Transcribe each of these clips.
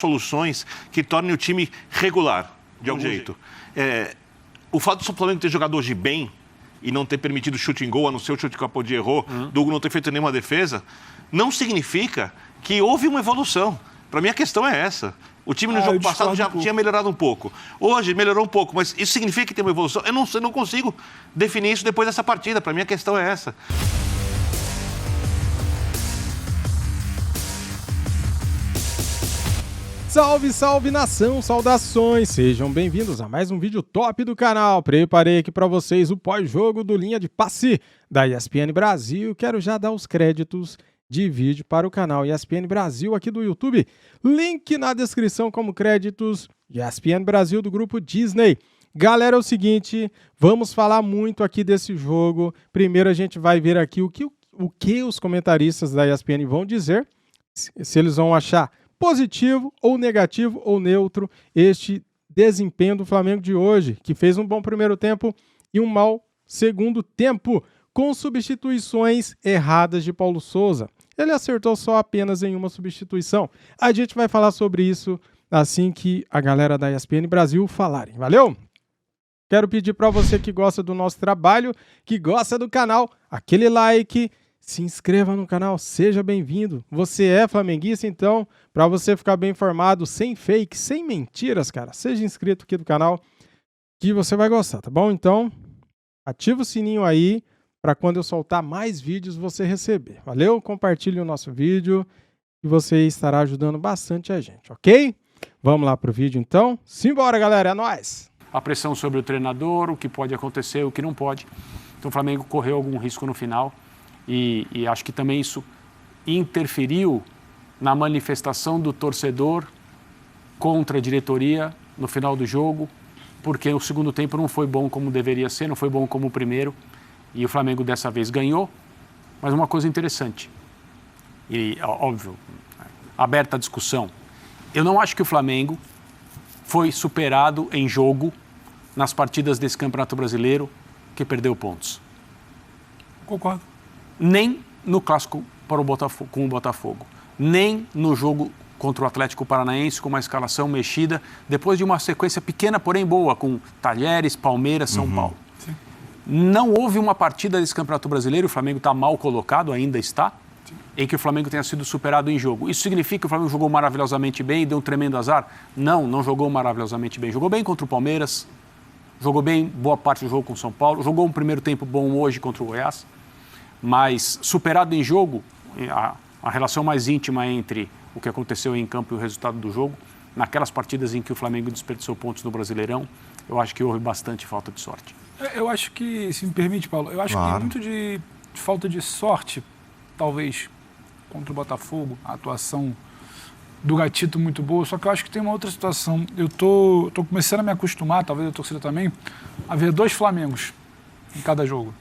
soluções que tornem o time regular, de algum jeito. O fato do Flamengo ter jogado hoje bem e não ter permitido chute em gol, a não ser o chute que o Apodi errou, do Hugo não ter feito nenhuma defesa, não significa que houve uma evolução. Para mim, a questão é essa. O time no jogo passado já tinha melhorado um pouco. Hoje melhorou um pouco, mas isso significa que tem uma evolução? Eu não consigo definir isso depois dessa partida. Para mim, a questão é essa. Salve, salve nação, saudações, sejam bem-vindos a mais um vídeo top do canal. Preparei aqui para vocês o pós-jogo do Linha de Passe da ESPN Brasil. Quero já dar os créditos de vídeo para o canal ESPN Brasil aqui do YouTube. Link na descrição como créditos ESPN Brasil do grupo Disney. Galera, é o seguinte, vamos falar muito aqui desse jogo. Primeiro a gente vai ver aqui o que os comentaristas da ESPN vão dizer, se eles vão achar positivo ou negativo ou neutro este desempenho do Flamengo de hoje, que fez um bom primeiro tempo e um mau segundo tempo, com substituições erradas de Paulo Souza. Ele acertou só apenas em uma substituição. A gente vai falar sobre isso assim que a galera da ESPN Brasil falarem. Valeu? Quero pedir para você que gosta do nosso trabalho, que gosta do canal, aquele like. Se inscreva no canal, seja bem-vindo. Você é flamenguista, então, para você ficar bem informado, sem fake, sem mentiras, cara, seja inscrito aqui do canal, que você vai gostar, tá bom? Então, ativa o sininho aí, para quando eu soltar mais vídeos, você receber. Valeu? Compartilhe o nosso vídeo, e você estará ajudando bastante a gente, ok? Vamos lá pro vídeo, então. Simbora, galera, é nóis! A pressão sobre o treinador, o que pode acontecer, o que não pode. Então, o Flamengo correu algum risco no final. E acho que também isso interferiu na manifestação do torcedor contra a diretoria no final do jogo, porque o segundo tempo não foi bom como deveria ser, não foi bom como o primeiro, e o Flamengo dessa vez ganhou. Mas uma coisa interessante, e óbvio, aberta a discussão, eu não acho que o Flamengo foi superado em jogo nas partidas desse Campeonato Brasileiro que perdeu pontos. Concordo. Nem no clássico para o Botafogo, com o Botafogo, nem no jogo contra o Atlético Paranaense com uma escalação mexida, depois de uma sequência pequena, porém boa, com Talheres, Palmeiras, São Paulo. Sim. Não houve uma partida desse Campeonato Brasileiro, o Flamengo está mal colocado, ainda está, sim, em que o Flamengo tenha sido superado em jogo. Isso significa que o Flamengo jogou maravilhosamente bem e deu um tremendo azar? Não jogou maravilhosamente bem. Jogou bem contra o Palmeiras, jogou bem boa parte do jogo com o São Paulo, jogou um primeiro tempo bom hoje contra o Goiás. Mas superado em jogo, a relação mais íntima entre o que aconteceu em campo e o resultado do jogo, naquelas partidas em que o Flamengo desperdiçou pontos no Brasileirão, eu acho que houve bastante falta de sorte. Eu acho que, se me permite, Paulo, eu acho que muito de falta de sorte, talvez, contra o Botafogo, a atuação do Gatito muito boa, só que eu acho que tem uma outra situação. Eu tô começando a me acostumar, talvez a torcida também, a ver dois Flamengos em cada jogo.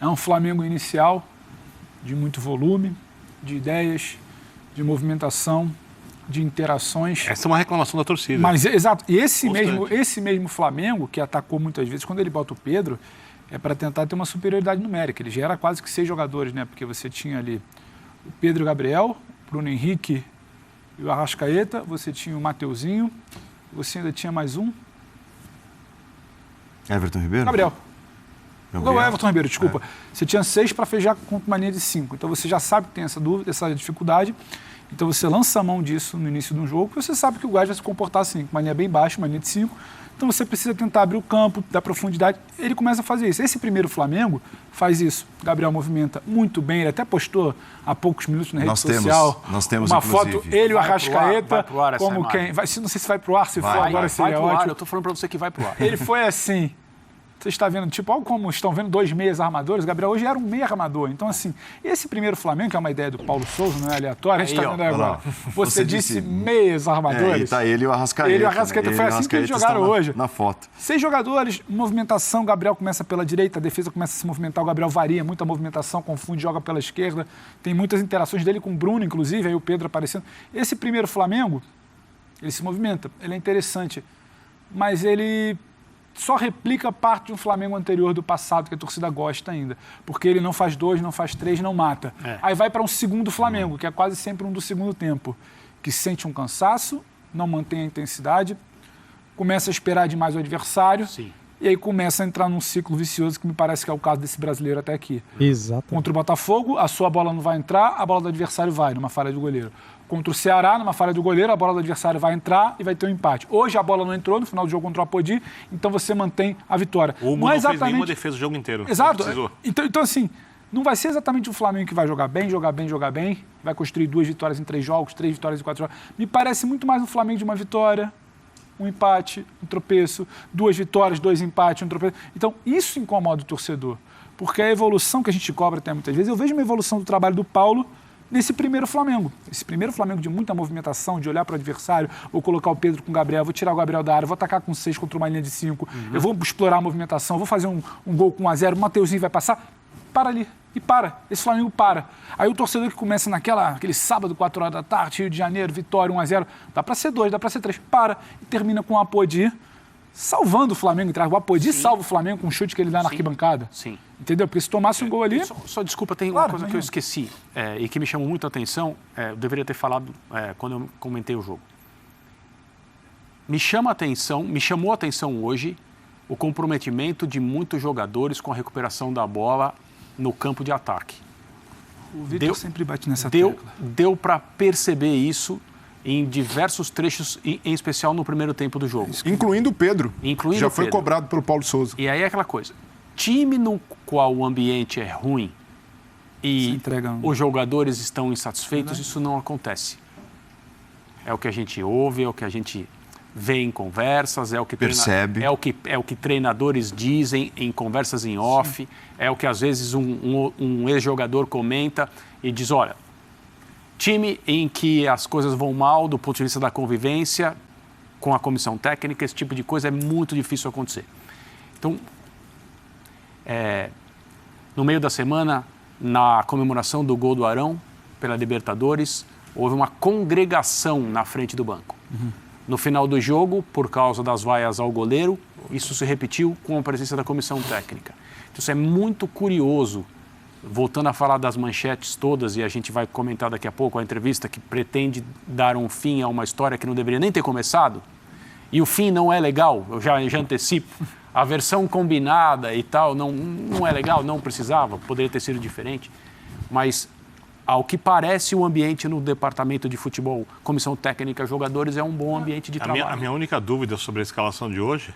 É um Flamengo inicial, de muito volume, de ideias, de movimentação, de interações. Essa é uma reclamação da torcida. Mas, exato. E esse mesmo Flamengo, que atacou muitas vezes, quando ele bota o Pedro, é para tentar ter uma superioridade numérica. Ele já era quase que 6 jogadores, né? Porque você tinha ali o Pedro e o Gabriel, o Bruno Henrique e o Arrascaeta, você tinha o Mateuzinho, você ainda tinha mais um. Everton Ribeiro? Gabriel. Não, Everton Ribeiro, desculpa. Você tinha 6 para fechar com uma linha de 5. Então você já sabe que tem essa dúvida, essa dificuldade. Então você lança a mão disso no início de um jogo, porque você sabe que o Goiás vai se comportar assim, com uma linha bem baixa, uma linha de 5. Então você precisa tentar abrir o campo, dar profundidade. Ele começa a fazer isso. Esse primeiro Flamengo faz isso. Gabriel movimenta muito bem. Ele até postou há poucos minutos na rede social. Nós temos uma inclusive foto, ele e o Arrascaeta. Vai pro ar essa como quem. Vai, não sei se vai pro ar, se for agora seria pro ar, ótimo. eu tô falando para você que vai pro ar. Ele foi assim. Você está vendo, tipo, olha como estão vendo 2 meias armadores. O Gabriel hoje era um meia armador. Então, assim, esse primeiro Flamengo, que é uma ideia do Paulo Souza, não é aleatória, a gente está vendo agora. Você disse meias armadores. E tá ele e o Arrascaeta. Ele e o Arrascaeta, foi assim que eles jogaram hoje. Na foto. 6 jogadores, movimentação, o Gabriel começa pela direita, a defesa começa a se movimentar, o Gabriel varia, muita movimentação, confunde, joga pela esquerda. Tem muitas interações dele com o Bruno, inclusive, aí o Pedro aparecendo. Esse primeiro Flamengo, ele se movimenta, ele é interessante, mas ele só replica parte de um Flamengo anterior do passado, que a torcida gosta ainda. Porque ele não faz 2, não faz 3, não mata. Aí vai para um segundo Flamengo, que é quase sempre um do segundo tempo, que sente um cansaço, não mantém a intensidade, começa a esperar demais o adversário. Sim. E aí começa a entrar num ciclo vicioso, que me parece que é o caso desse brasileiro até aqui. Exato. Contra o Botafogo, a sua bola não vai entrar, a bola do adversário vai, numa falha do goleiro. Contra o Ceará, numa falha do goleiro, a bola do adversário vai entrar e vai ter um empate. Hoje a bola não entrou no final do jogo contra o Apodi, então você mantém a vitória. O Hugo não fez nenhuma defesa o jogo inteiro. Exato. Então, assim, não vai ser exatamente o Flamengo que vai jogar bem, vai construir 2 vitórias em 3 jogos, 3 vitórias em 4 jogos. Me parece muito mais um Flamengo de uma vitória, um empate, um tropeço, 2 vitórias, 2 empates, um tropeço. Então, isso incomoda o torcedor, porque a evolução que a gente cobra até muitas vezes, eu vejo uma evolução do trabalho do Paulo nesse primeiro Flamengo. Esse primeiro Flamengo de muita movimentação, de olhar para o adversário, vou colocar o Pedro com o Gabriel, vou tirar o Gabriel da área, vou atacar com 6 contra uma linha de 5, eu vou explorar a movimentação, vou fazer um gol com 1-0, o Mateuzinho vai passar, para ali. E para. Esse Flamengo para. Aí o torcedor que começa aquele sábado, 4 horas da tarde, Rio de Janeiro, vitória, 1-0, dá para ser 2, dá para ser 3, para. E termina com o Apodi salvando o Flamengo. O Apodi salva o Flamengo com um chute que ele dá na arquibancada. Sim. Entendeu? Porque se tomasse um gol ali... Só desculpa, tem uma coisa que eu esqueci e que me chamou muito a atenção, eu deveria ter falado quando eu comentei o jogo. Me chamou a atenção hoje o comprometimento de muitos jogadores com a recuperação da bola no campo de ataque. O Vitor sempre bate nessa tecla. Deu para perceber isso em diversos trechos, em especial no primeiro tempo do jogo. Incluindo o Pedro. Já foi Pedro. cobrado pelo Paulo Souza. E aí é aquela coisa, time no qual o ambiente é ruim e os jogadores estão insatisfeitos, isso não acontece. É o que a gente ouve, é o que a gente vê em conversas, é o que percebe, é o que treinadores dizem em conversas em off, é o que às vezes um ex-jogador comenta e diz, olha, time em que as coisas vão mal do ponto de vista da convivência com a comissão técnica, esse tipo de coisa é muito difícil acontecer. Então, no meio da semana, na comemoração do gol do Arão pela Libertadores, houve uma congregação na frente do banco. No final do jogo, por causa das vaias ao goleiro, isso se repetiu com a presença da comissão técnica. Então, isso é muito curioso. Voltando a falar das manchetes todas, e a gente vai comentar daqui a pouco a entrevista que pretende dar um fim a uma história que não deveria nem ter começado, e o fim não é legal, eu já antecipo, a versão combinada e tal não é legal, não precisava, poderia ter sido diferente, mas ao que parece o ambiente no departamento de futebol, comissão técnica, jogadores, é um bom ambiente de trabalho. A minha única dúvida sobre a escalação de hoje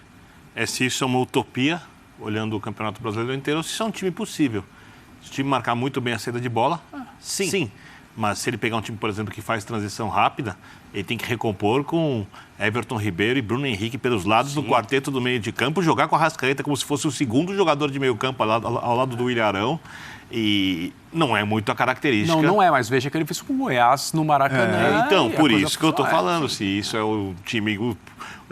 é se isso é uma utopia, olhando o Campeonato Brasileiro inteiro, ou se isso é um time possível. Se o time marcar muito bem a saída de bola, sim. Mas se ele pegar um time, por exemplo, que faz transição rápida, ele tem que recompor com Everton Ribeiro e Bruno Henrique pelos lados do quarteto do meio de campo, jogar com a Arrascaeta como se fosse o segundo jogador de meio campo ao lado do William Arão. E não é muito a característica. Não é, mas veja que ele fez com o Goiás no Maracanã. Então, por isso que eu estou falando, se isso é o time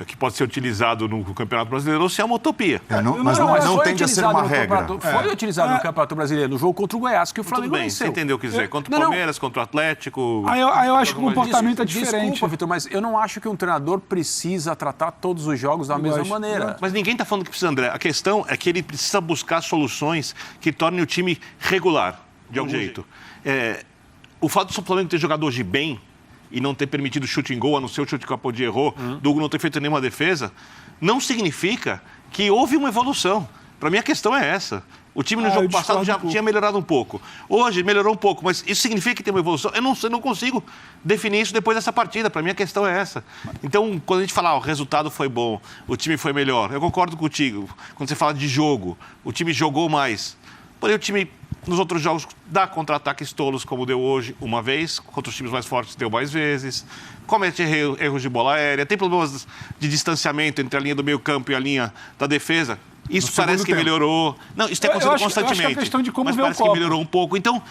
que pode ser utilizado no Campeonato Brasileiro ou se é uma utopia. Mas não tende a ser uma regra. Foi utilizado no Campeonato Brasileiro, no jogo contra o Goiás, que o Flamengo Tudo bem, venceu. você entendeu o que dizer. Contra o Palmeiras, contra o Atlético... Aí eu acho que o comportamento é diferente. Desculpa, Vitor, mas eu não acho que um treinador precisa tratar todos os jogos da mesma maneira. Mas ninguém está falando que precisa, André. A questão é que ele precisa buscar soluções que tornem o time regular, de algum jeito. O fato do Flamengo ter jogado hoje bem e não ter permitido chute em gol, a não ser o chute que o Apodi errou, do Hugo não ter feito nenhuma defesa, não significa que houve uma evolução. Para mim, a questão é essa. O time no jogo passado já tinha melhorado um pouco. Hoje melhorou um pouco, mas isso significa que tem uma evolução? Eu não consigo definir isso depois dessa partida. Para mim, a questão é essa. Então, quando a gente fala, o resultado foi bom, o time foi melhor, eu concordo contigo. Quando você fala de jogo, o time jogou mais. Porém, o time, nos outros jogos, dá contra-ataques tolos, como deu hoje, uma vez. Contra os times mais fortes, deu mais vezes. Comete erros de bola aérea. Tem problemas de distanciamento entre a linha do meio campo e a linha da defesa. Isso parece que melhorou. Não, isso tem acontecido constantemente. Eu acho que é questão de como mas ver parece o copo. Que melhorou um pouco. Então,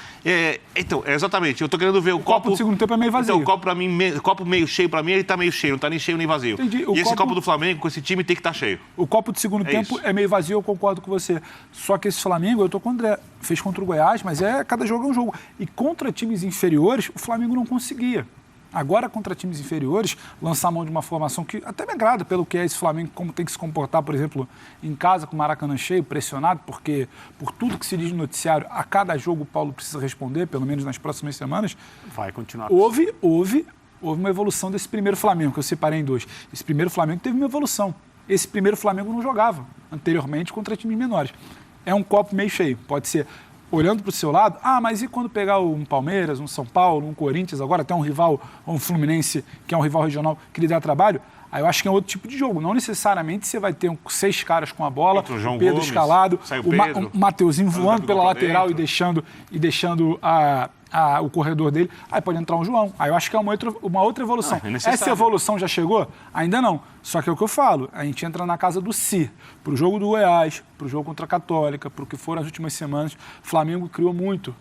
exatamente. Eu estou querendo ver o copo do segundo tempo é meio vazio. Então, o copo, para mim, copo meio cheio, para mim, ele está meio cheio. Não está nem cheio nem vazio. Entendi. E esse copo do Flamengo, com esse time, tem que estar cheio. O copo do segundo tempo é meio vazio, eu concordo com você. Só que esse Flamengo, eu estou com o André, fez contra o Goiás, mas cada jogo é um jogo. E contra times inferiores, o Flamengo não conseguia. Agora, contra times inferiores, lançar a mão de uma formação que até me agrada pelo que é esse Flamengo, como tem que se comportar, por exemplo, em casa com o Maracanã cheio, pressionado, porque por tudo que se diz no noticiário, a cada jogo o Paulo precisa responder, pelo menos nas próximas semanas. Vai continuar. Houve houve uma evolução desse primeiro Flamengo, que eu separei em 2. Esse primeiro Flamengo teve uma evolução. Esse primeiro Flamengo não jogava anteriormente contra times menores. É um copo meio cheio. Pode ser olhando para o seu lado, mas e quando pegar um Palmeiras, um São Paulo, um Corinthians, agora até um rival, um Fluminense, que é um rival regional, que lhe dá trabalho, aí eu acho que é outro tipo de jogo. Não necessariamente você vai ter 6 caras com a bola, o Pedro Gomes, escalado, o Mateuzinho voando pela lateral e deixando o corredor dele, aí pode entrar um João. Aí eu acho que é uma outra evolução. Essa evolução já chegou? Ainda não. Só que é o que eu falo, a gente entra na casa do si. Para o jogo do Goiás, para o jogo contra a Católica, para o que foram as últimas semanas, o Flamengo criou muito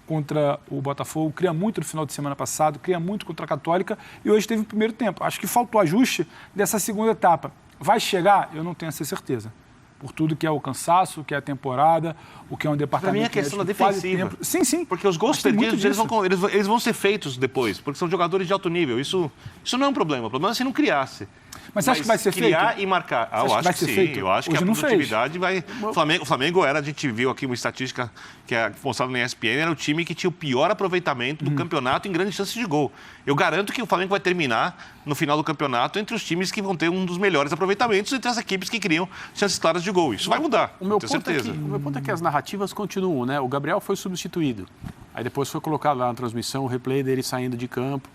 contra o Botafogo, cria muito no final de semana passado, cria muito contra a Católica e hoje teve o primeiro tempo. Acho que faltou ajuste dessa segunda etapa. Vai chegar? Eu não tenho essa certeza. Por tudo que é o cansaço, o que é a temporada, o que é um departamento... Para mim é questão da defensiva. Sim. Porque os gols perdidos, eles vão ser feitos depois, porque são jogadores de alto nível. Isso não é um problema. O problema é se não criasse. Mas você acha que vai ser feito? Criar e marcar. Eu acho que sim. Feito? Eu acho que a produtividade vai... O Flamengo era, a gente viu aqui uma estatística que é mostrada na ESPN, era o time que tinha o pior aproveitamento do campeonato em grandes chances de gol. Eu garanto que o Flamengo vai terminar no final do campeonato entre os times que vão ter um dos melhores aproveitamentos entre as equipes que criam chances claras de gol. Isso vai mudar, tenho certeza. O meu ponto é que as narrativas continuam, né? O Gabriel foi substituído. Aí depois foi colocado lá na transmissão o replay dele saindo de campo,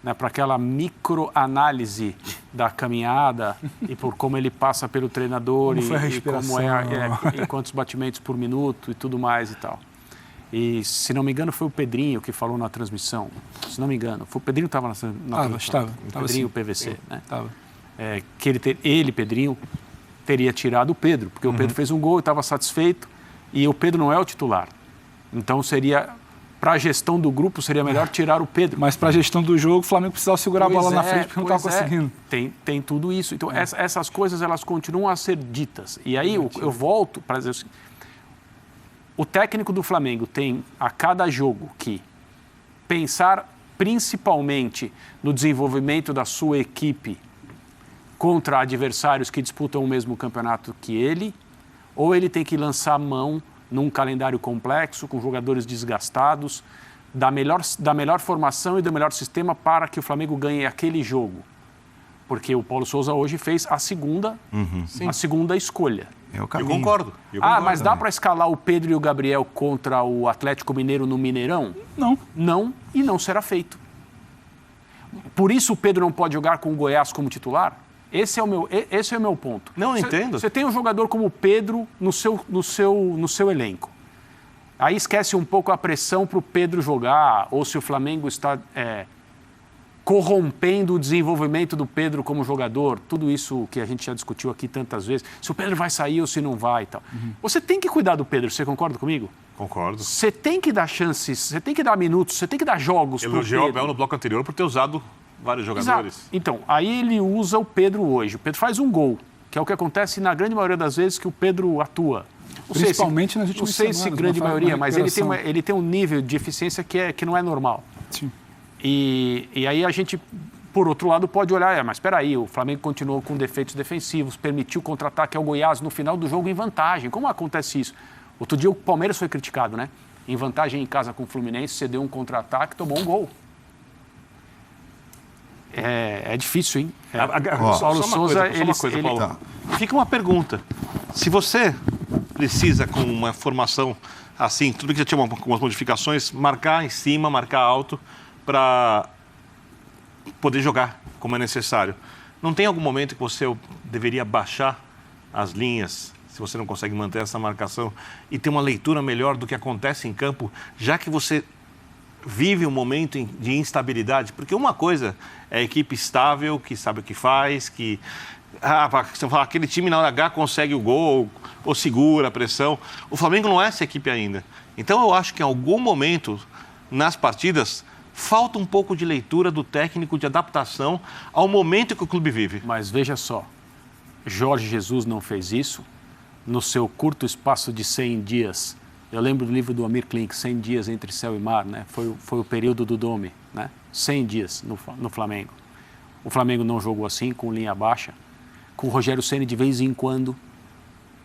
né, para aquela microanálise da caminhada e por como ele passa pelo treinador e como e quantos batimentos por minuto e tudo mais e tal. E, se não me engano, foi o Pedrinho que falou na transmissão. Se não me engano, o Pedrinho estava na transmissão. Estava. Pedrinho, PVC, né? Estava. Que ele, Pedrinho, teria tirado o Pedro, porque o Pedro fez um gol e estava satisfeito e o Pedro não é o titular. Então, para a gestão do grupo, seria melhor tirar o Pedro. Mas para a gestão do jogo, o Flamengo precisava segurar a bola na frente porque não estava conseguindo. Tem tudo isso. Então, essas coisas, elas continuam a ser ditas. E aí, eu volto para dizer o seguinte. O técnico do Flamengo tem, a cada jogo, que pensar principalmente no desenvolvimento da sua equipe contra adversários que disputam o mesmo campeonato que ele, ou ele tem que lançar mão num calendário complexo, com jogadores desgastados, da melhor formação e do melhor sistema para que o Flamengo ganhe aquele jogo. Porque o Paulo Souza hoje fez a segunda escolha. Eu concordo. Mas dá para escalar o Pedro e o Gabriel contra o Atlético Mineiro no Mineirão? Não. Não, e não será feito. Por isso o Pedro não pode jogar com o Goiás como titular? Esse é o meu ponto. Não entendo. Você tem um jogador como o Pedro no seu elenco. Aí esquece um pouco a pressão para o Pedro jogar, ou se o Flamengo está corrompendo o desenvolvimento do Pedro como jogador. Tudo isso que a gente já discutiu aqui tantas vezes. Se o Pedro vai sair ou se não vai e tal. Você tem que cuidar do Pedro, você concorda comigo? Concordo. Você tem que dar chances, você tem que dar minutos, você tem que dar jogos para o Pedro. Elogiou o Abel no bloco anterior por ter usado vários jogadores. Exato. Então, aí ele usa o Pedro hoje. O Pedro faz um gol, que é o que acontece na grande maioria das vezes que o Pedro atua. Principalmente nas últimas semanas. Não sei se grande maioria, mas ele tem um nível de eficiência que não é normal. Sim. E aí a gente, por outro lado, pode olhar, mas espera aí, o Flamengo continuou com defeitos defensivos, permitiu contra-ataque ao Goiás no final do jogo em vantagem. Como acontece isso? Outro dia o Palmeiras foi criticado, né? Em vantagem em casa com o Fluminense, cedeu um contra-ataque, tomou um gol. É difícil, hein? Paulo Souza, Paulo. Fica uma pergunta. Se você precisa, com uma formação assim, tudo que já tinha algumas modificações, marcar em cima, marcar alto, para poder jogar como é necessário. Não tem algum momento que você deveria baixar as linhas, se você não consegue manter essa marcação, e ter uma leitura melhor do que acontece em campo, já que você vive um momento de instabilidade? Porque uma coisa é a equipe estável, que sabe o que faz, que você fala, aquele time na hora H consegue o gol ou segura a pressão. O Flamengo não é essa equipe ainda. Então eu acho que em algum momento nas partidas falta um pouco de leitura do técnico, de adaptação ao momento que o clube vive. Mas veja só, Jorge Jesus não fez isso no seu curto espaço de 100 dias. Eu lembro do livro do Amir Klink, 100 dias entre céu e mar, né? Foi o período do Dome, né? 100 dias no Flamengo. O Flamengo não jogou assim, com linha baixa, com o Rogério Ceni de vez em quando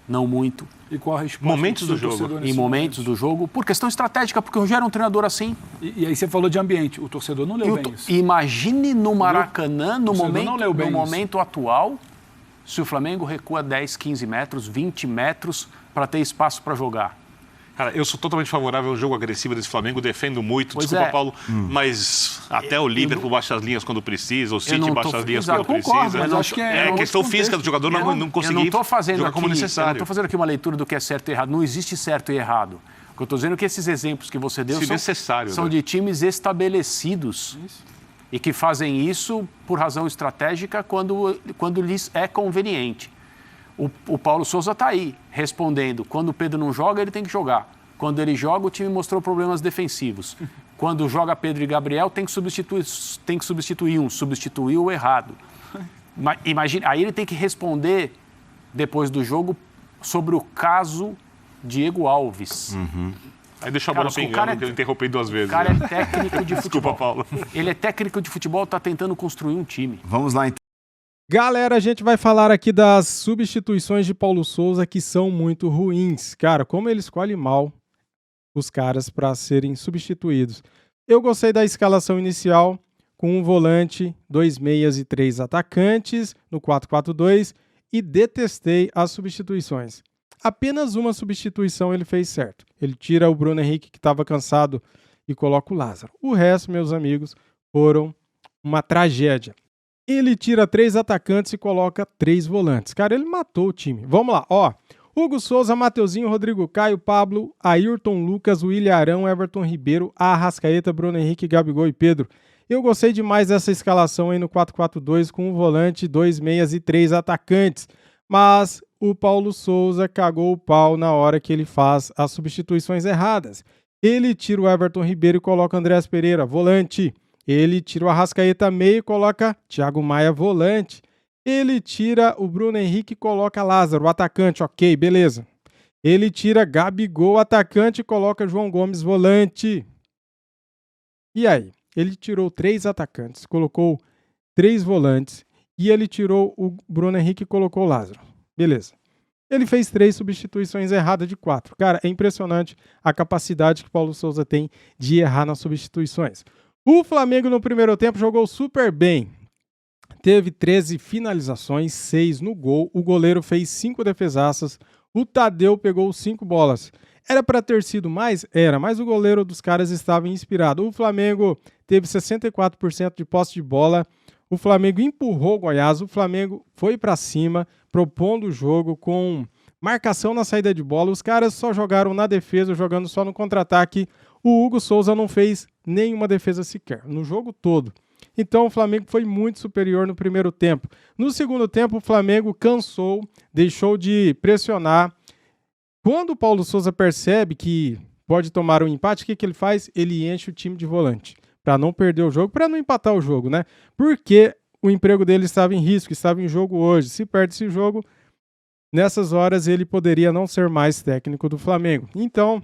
não muito. E qual a resposta? Momentos do jogo. Em momentos do jogo, por questão estratégica, porque o Rogério é um treinador assim. E aí você falou de ambiente, o torcedor não leu bem isso. Imagine no Maracanã, no momento atual, se o Flamengo recua 10, 15 metros, 20 metros para ter espaço para jogar. Cara, eu sou totalmente favorável ao jogo agressivo desse Flamengo, defendo muito, pois desculpa, Paulo, mas até o Liverpool baixa as linhas quando precisa, o City baixa as linhas quando precisa. Mas acho que é questão física do jogador não conseguir jogar como necessário. Eu não estou fazendo aqui uma leitura do que é certo e errado, não existe certo e errado. O que eu estou dizendo é que esses exemplos que você deu são de times estabelecidos e que fazem isso por razão estratégica quando lhes é conveniente. O Paulo Souza está aí, respondendo. Quando o Pedro não joga, ele tem que jogar. Quando ele joga, o time mostrou problemas defensivos. Quando joga Pedro e Gabriel, tem que substituir um. Substituiu o errado. Imagina, aí ele tem que responder, depois do jogo, sobre o caso Diego Alves. Aí deixa a bola pingando, que eu interrompi 2 vezes. O cara é técnico de futebol. Desculpa, Paulo. Ele é técnico de futebol, está tentando construir um time. Vamos lá, então. Galera, a gente vai falar aqui das substituições de Paulo Souza que são muito ruins. Cara, como ele escolhe mal os caras para serem substituídos. Eu gostei da escalação inicial com um volante, 2 meias e 3 atacantes no 4-4-2 e detestei as substituições. Apenas uma substituição ele fez certo. Ele tira o Bruno Henrique que estava cansado e coloca o Lázaro. O resto, meus amigos, foram uma tragédia. Ele tira 3 atacantes e coloca 3 volantes. Cara, ele matou o time. Vamos lá, ó. Hugo Souza, Mateuzinho, Rodrigo Caio, Pablo, Ayrton Lucas, William Arão, Everton Ribeiro, Arrascaeta, Bruno Henrique, Gabigol e Pedro. Eu gostei demais dessa escalação aí no 4-4-2 com um volante, 2 meias e 3 atacantes. Mas o Paulo Souza cagou o pau na hora que ele faz as substituições erradas. Ele tira o Everton Ribeiro e coloca o Andreas Pereira, volante. Ele tira o Arrascaeta meio e coloca Thiago Maia, volante. Ele tira o Bruno Henrique e coloca Lázaro, atacante, ok, beleza. Ele tira Gabigol, atacante, e coloca João Gomes, volante. E aí? Ele tirou 3 atacantes, colocou 3 volantes e ele tirou o Bruno Henrique e colocou Lázaro. Beleza. Ele fez 3 substituições erradas de 4. Cara, é impressionante a capacidade que Paulo Souza tem de errar nas substituições. O Flamengo no primeiro tempo jogou super bem. Teve 13 finalizações, 6 no gol. O goleiro fez 5 defesaças. O Tadeu pegou 5 bolas. Era para ter sido mais? Era, mas o goleiro dos caras estava inspirado. O Flamengo teve 64% de posse de bola. O Flamengo empurrou o Goiás. O Flamengo foi para cima, propondo o jogo com marcação na saída de bola. Os caras só jogaram na defesa, jogando só no contra-ataque. O Hugo Souza não fez nenhuma defesa sequer, no jogo todo. Então o Flamengo foi muito superior no primeiro tempo. No segundo tempo, o Flamengo cansou, deixou de pressionar. Quando o Paulo Souza percebe que pode tomar um empate, o que ele faz? Ele enche o time de volante, para não perder o jogo, para não empatar o jogo, né? Porque o emprego dele estava em risco, estava em jogo hoje. Se perde esse jogo, nessas horas ele poderia não ser mais técnico do Flamengo. Então,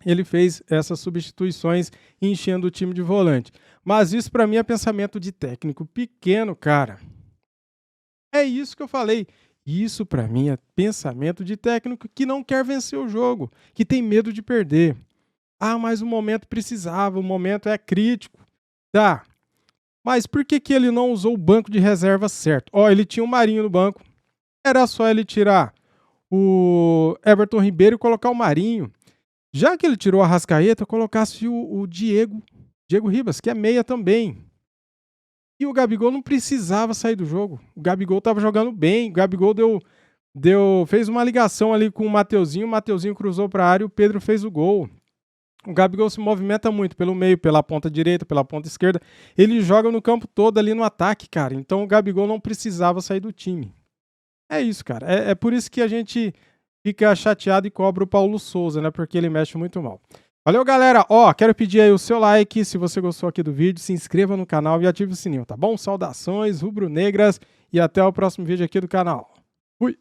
ele fez essas substituições enchendo o time de volante. Mas isso para mim é pensamento de técnico pequeno, cara. É isso que eu falei. Isso para mim é pensamento de técnico que não quer vencer o jogo, que tem medo de perder. Ah, mas o momento precisava, o momento é crítico. Tá, mas por que ele não usou o banco de reserva certo? Ó, ele tinha o Marinho no banco. Era só ele tirar o Everton Ribeiro e colocar o Marinho. Já que ele tirou a Arrascaeta, colocasse o Diego Ribas, que é meia também. E o Gabigol não precisava sair do jogo. O Gabigol estava jogando bem. O Gabigol fez uma ligação ali com o Mateuzinho cruzou para a área e o Pedro fez o gol. O Gabigol se movimenta muito pelo meio, pela ponta direita, pela ponta esquerda. Ele joga no campo todo ali no ataque, cara. Então o Gabigol não precisava sair do time. É isso, cara. É por isso que a gente fica chateado e cobra o Paulo Souza, né? Porque ele mexe muito mal. Valeu, galera. Ó, quero pedir aí o seu like, se você gostou aqui do vídeo, se inscreva no canal e ative o sininho, tá bom? Saudações rubro-negras e até o próximo vídeo aqui do canal. Fui!